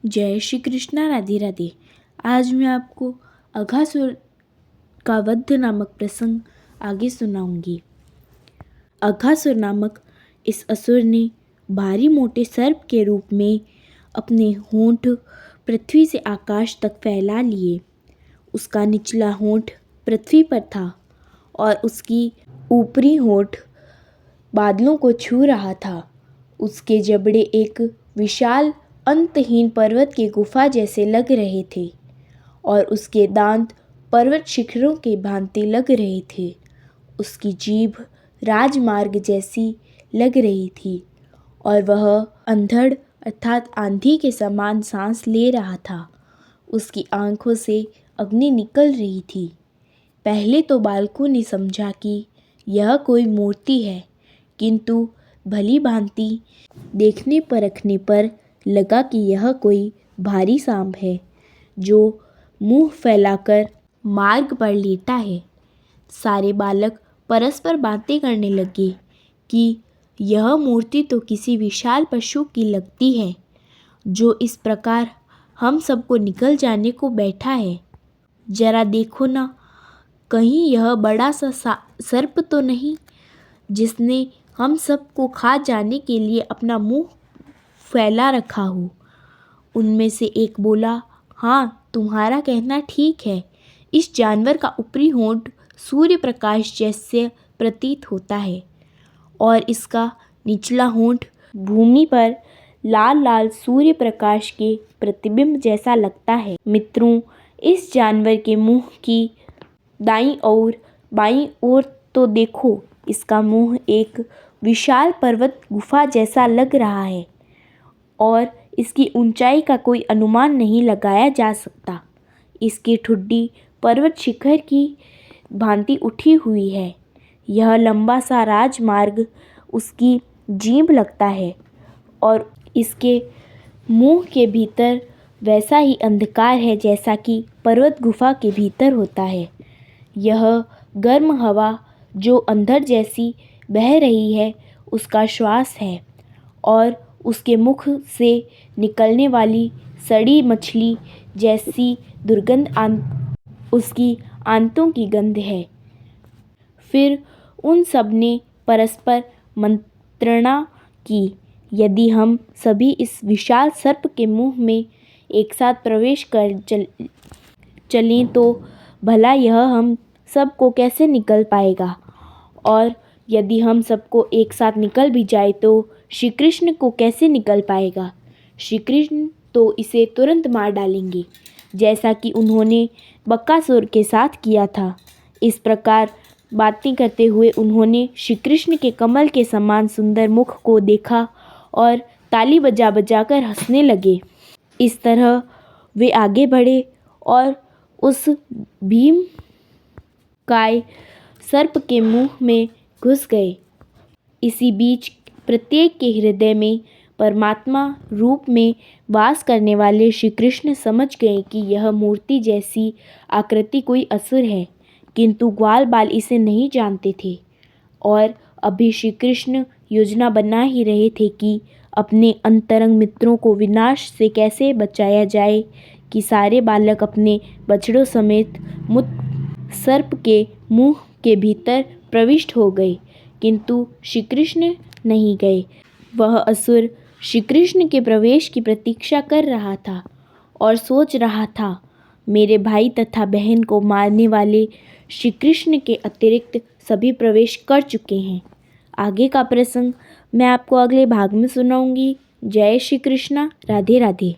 जय श्री कृष्णा, राधे राधे। आज मैं आपको अघासुर का वध नामक प्रसंग आगे सुनाऊंगी। अघासुर नामक इस असुर ने भारी मोटे सर्प के रूप में अपने होंठ पृथ्वी से आकाश तक फैला लिए। उसका निचला होंठ पृथ्वी पर था और उसकी ऊपरी होंठ बादलों को छू रहा था। उसके जबड़े एक विशाल अंतहीन पर्वत की गुफा जैसे लग रहे थे और उसके दांत पर्वत शिखरों के भांति लग रहे थे। उसकी जीभ राजमार्ग जैसी लग रही थी और वह अंधड़ अर्थात आंधी के समान सांस ले रहा था। उसकी आंखों से अग्नि निकल रही थी। पहले तो बालकों ने समझा कि यह कोई मूर्ति है, किंतु भली भांति देखने परखने पर लगा कि यह कोई भारी सांप है जो मुंह फैलाकर मार्ग पर लेटा है। सारे बालक परस्पर बातें करने लगे कि यह मूर्ति तो किसी विशाल पशु की लगती है जो इस प्रकार हम सबको निकल जाने को बैठा है। जरा देखो ना, कहीं यह बड़ा सा सर्प तो नहीं जिसने हम सबको खा जाने के लिए अपना मुंह फैला रखा हो। उनमें से एक बोला, हाँ, तुम्हारा कहना ठीक है। इस जानवर का ऊपरी होंठ सूर्य प्रकाश जैसे प्रतीत होता है और इसका निचला होंठ भूमि पर लाल लाल सूर्य प्रकाश के प्रतिबिंब जैसा लगता है। मित्रों, इस जानवर के मुंह की दाईं और बाईं ओर तो देखो, इसका मुंह एक विशाल पर्वत गुफा जैसा लग रहा है और इसकी ऊंचाई का कोई अनुमान नहीं लगाया जा सकता। इसकी ठुड्डी पर्वत शिखर की भांति उठी हुई है। यह लंबा सा राजमार्ग उसकी जीभ लगता है और इसके मुंह के भीतर वैसा ही अंधकार है जैसा कि पर्वत गुफा के भीतर होता है। यह गर्म हवा जो अंधड़ जैसी बह रही है उसका श्वास है और उसके मुख से निकलने वाली सड़ी मछली जैसी दुर्गंध उसकी आंतों की गंध है। फिर उन सब ने परस्पर मंत्रणा की, यदि हम सभी इस विशाल सर्प के मुंह में एक साथ प्रवेश कर चलें तो भला यह हम सबको कैसे निकल पाएगा, और यदि हम सबको एक साथ निकल भी जाए तो श्री कृष्ण को कैसे निकल पाएगा। श्री कृष्ण तो इसे तुरंत मार डालेंगे, जैसा कि उन्होंने बकासुर के साथ किया था। इस प्रकार बातें करते हुए उन्होंने श्री कृष्ण के कमल के समान सुंदर मुख को देखा और ताली बजा बजा कर हंसने लगे। इस तरह वे आगे बढ़े और उस भीमकाय सर्प के मुंह में घुस गए। इसी बीच प्रत्येक के हृदय में परमात्मा रूप में वास करने वाले श्री कृष्ण समझ गए कि यह मूर्ति जैसी आकृति कोई असुर है, किंतु ग्वाल बाल इसे नहीं जानते थे और अभी श्री कृष्ण योजना बना ही रहे थे कि अपने अंतरंग मित्रों को विनाश से कैसे बचाया जाए कि सारे बालक अपने बछड़ों समेत सर्प के मुंह के भीतर प्रविष्ट हो गए, किंतु श्री कृष्ण नहीं गए। वह असुर श्री कृष्ण के प्रवेश की प्रतीक्षा कर रहा था और सोच रहा था, मेरे भाई तथा बहन को मारने वाले श्री कृष्ण के अतिरिक्त सभी प्रवेश कर चुके हैं। आगे का प्रसंग मैं आपको अगले भाग में सुनाऊंगी। जय श्री कृष्णा, राधे राधे।